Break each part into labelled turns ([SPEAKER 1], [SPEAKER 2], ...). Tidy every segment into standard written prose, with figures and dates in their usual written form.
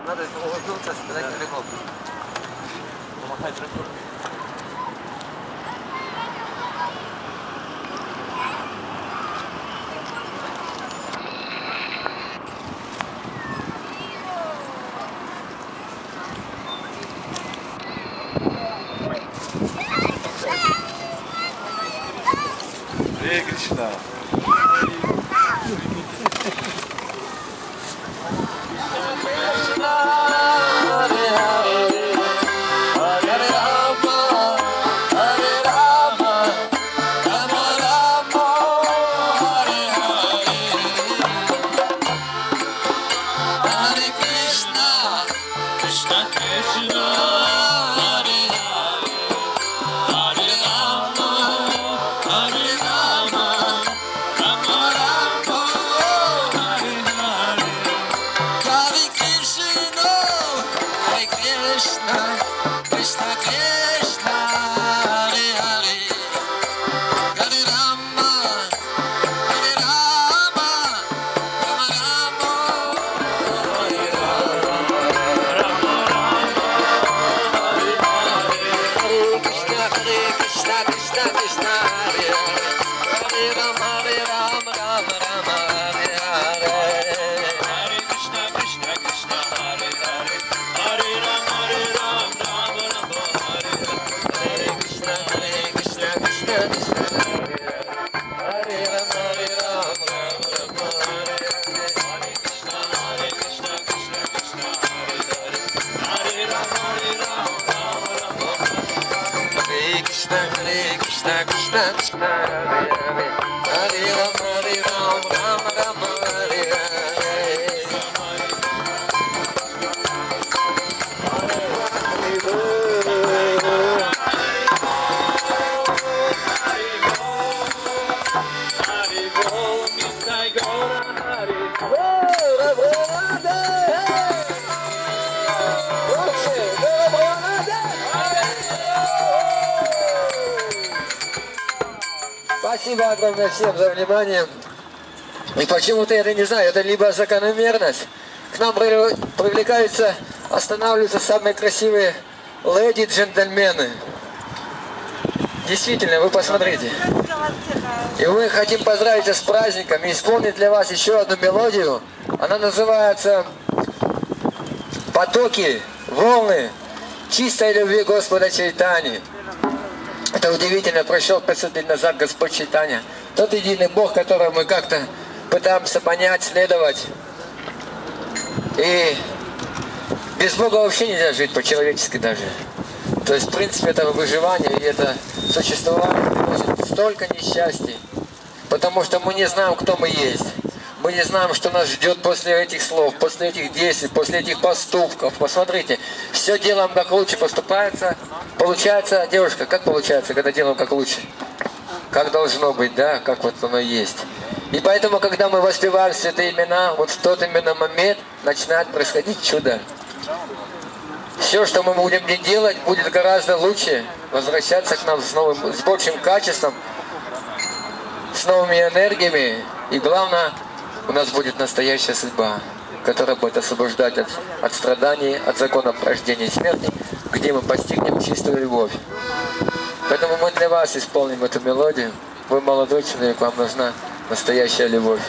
[SPEAKER 1] Надо улыбнуться, сказать далеко. Помахать руку.
[SPEAKER 2] Hare Krishna.
[SPEAKER 1] Спасибо огромное всем за внимание. И почему-то, я не знаю, это либо закономерность. К нам привлекаются, останавливаются самые красивые леди, джентльмены. Действительно, вы посмотрите. И мы хотим поздравить вас с праздником и исполнить для вас еще одну мелодию. Она называется «Потоки, волны чистой любви Господа Чайтани». Это удивительно, прошел 500 лет назад Господь Чайтанья. Тот единый Бог, которого мы как-то пытаемся понять, следовать. И без Бога вообще нельзя жить, по-человечески даже. То есть, в принципе, это выживание и это существование приносит столько несчастий. Потому что мы не знаем, кто мы есть. Мы не знаем, что нас ждет после этих слов, после этих действий, после этих поступков. Посмотрите, все делаем как лучше поступается. Получается, девушка, как получается, когда делаем как лучше? Как должно быть, да? Как вот оно есть. И поэтому, когда мы воспеваем святые имена, вот в тот именно момент начинает происходить чудо. Все, что мы будем делать, будет гораздо лучше возвращаться к нам с большим качеством, с новыми энергиями. И главное, у нас будет настоящая судьба, которая будет освобождать от страданий, от законов рождения и смерти, где мы постигнем чистую любовь. Поэтому мы для вас исполним эту мелодию. Вы молодой человек, вам нужна настоящая любовь.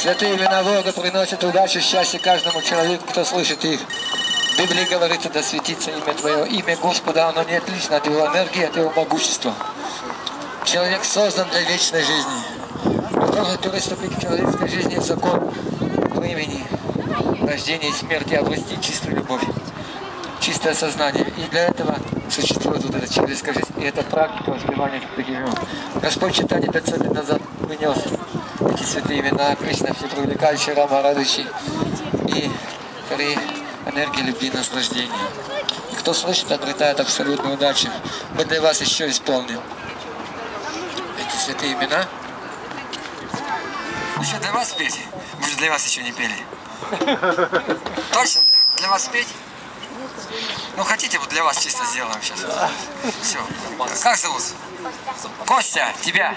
[SPEAKER 1] Святые имена Бога приносят удачу, счастье каждому человеку, кто слышит их. В Библии говорится: да светится имя Твое. Имя Господа, оно не отлично от Его энергии, от Его могущества. Человек создан для вечной жизни. Но должен переступить в человеческой жизни закон времени, рождения и смерти, обрести чистую любовь, чистое сознание. И для этого существует вот эта человеческая жизнь. И это практика воспевания таких имен. Господь читание 500 лет назад вынес эти святые имена: Кришна, всепривлекающий, Рама, радующий, и Хари, энергия любви, наслаждения. И кто слышит, обретает абсолютную удачу. Мы для вас еще исполним эти святые имена. Еще для вас петь? Мы же для вас еще не пели. Точно? Для вас петь? Ну хотите, вот для вас чисто сделаем сейчас. Все. Как зовут? Костя, тебя.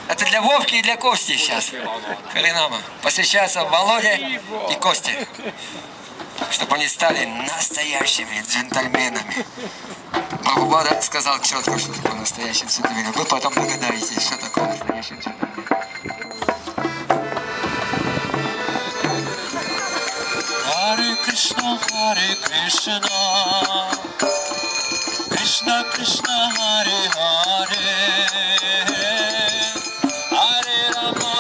[SPEAKER 1] Это для Вовки и для Кости сейчас. Харинама. Посвящается Володе и Косте. чтобы они стали настоящими джентльменами. Прабхупада сказал четко, что такое настоящий джентльмен. Вы потом догадаетесь, что такое настоящий джентльмен.
[SPEAKER 3] Hare Krishna, Krishna Krishna, Hare Hare, Hare Rama,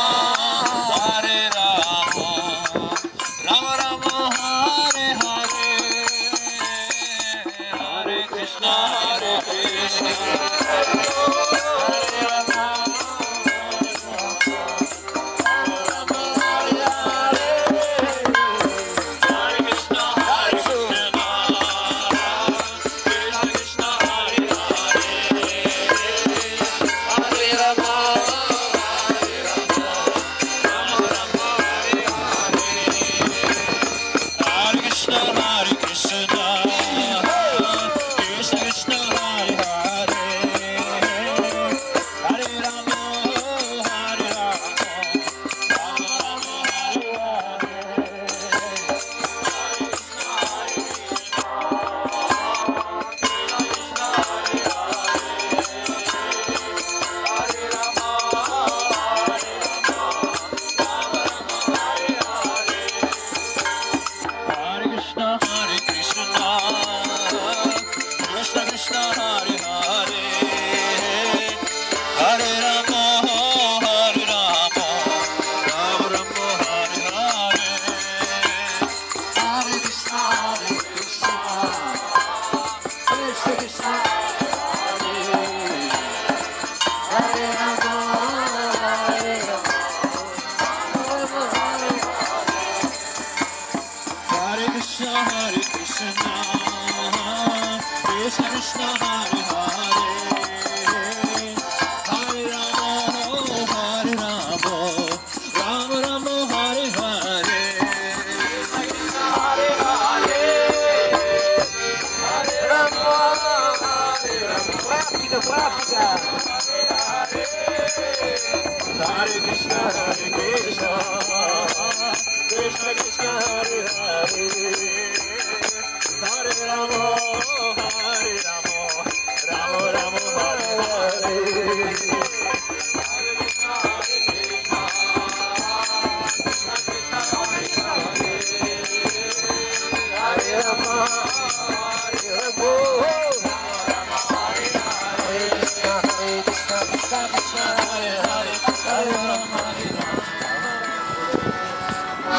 [SPEAKER 3] Rama Rama, Hare Hare, Hare Krishna, Krishna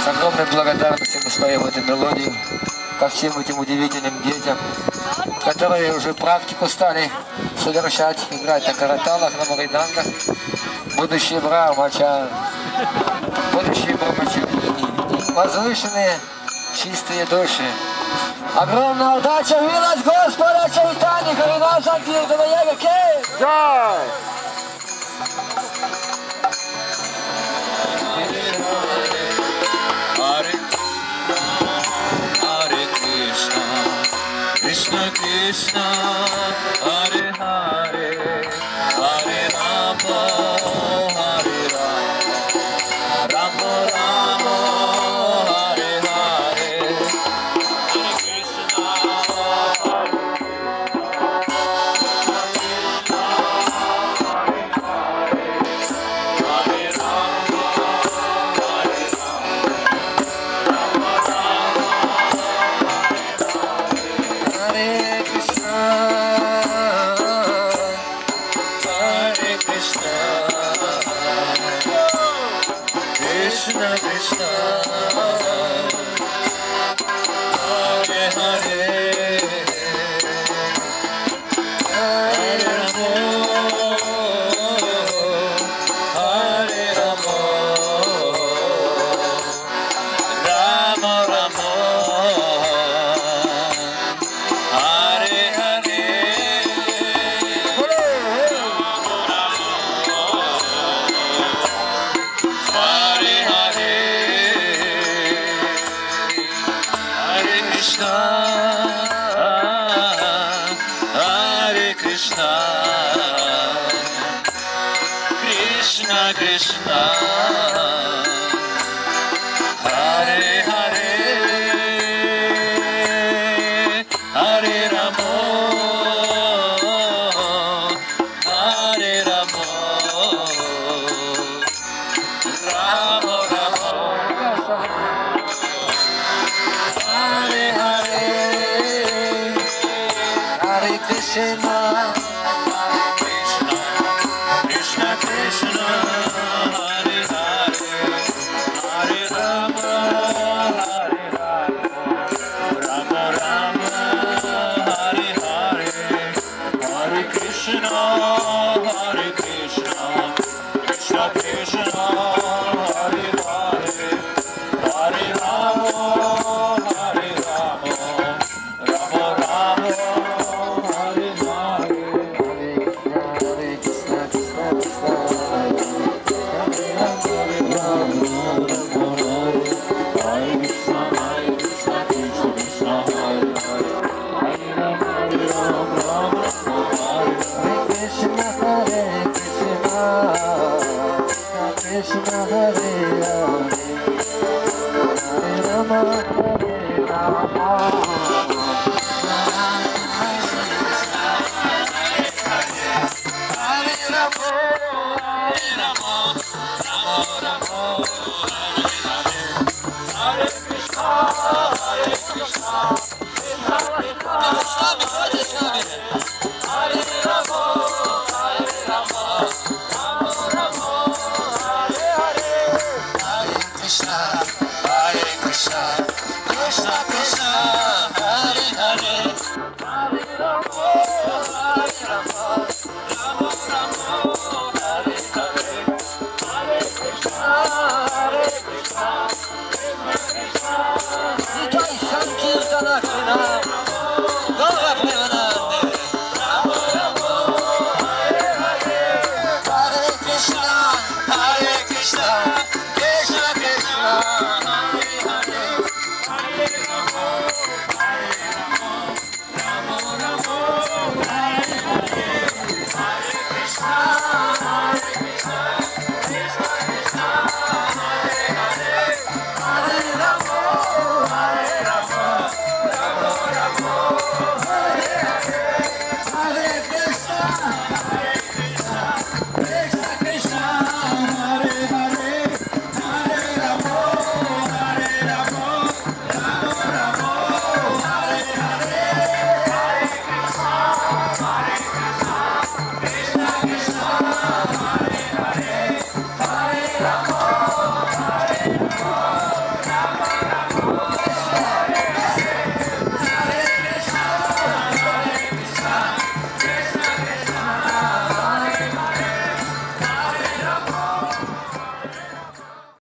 [SPEAKER 1] С огромной благодарностью мы споем эту мелодию ко всем этим удивительным детям, которые уже практику стали совершать, играть на караталах, на маридангах. Будущие брамача, будущие брамачи, возвышенные чистые души. Огромная удача, милость Господа Чайтани, Харинам Санкиртана Яга Кей! Джай!
[SPEAKER 3] Krishna Krishna, Hare Hare, Hare Rama, Hare Rama, Rama Rama, Hare Hare, Hare Krishna, Krishna Krishna, Hare Hare, Hare Rama, Hare Rama, Rama Rama, Hare Hare, Krishna Krishna, Hare Hare, Hare Ramo, Hare Ramo, Ramo Ramo, Hare Hare,
[SPEAKER 1] Hare Krishna,
[SPEAKER 3] Krishna, Krishna Krishna, Hare Hare, Hare Rama, Hare Rama, Rama Rama, Hare Hare, Hare Krishna, Krishna Krishna, Hare Hare, Hare Rama, Hare Rama, Rama Rama, Hare Hare.
[SPEAKER 1] Hare Krishna, Krishna Krishna,
[SPEAKER 3] Hare Krishna, Krishna Krishna, Hare Hare.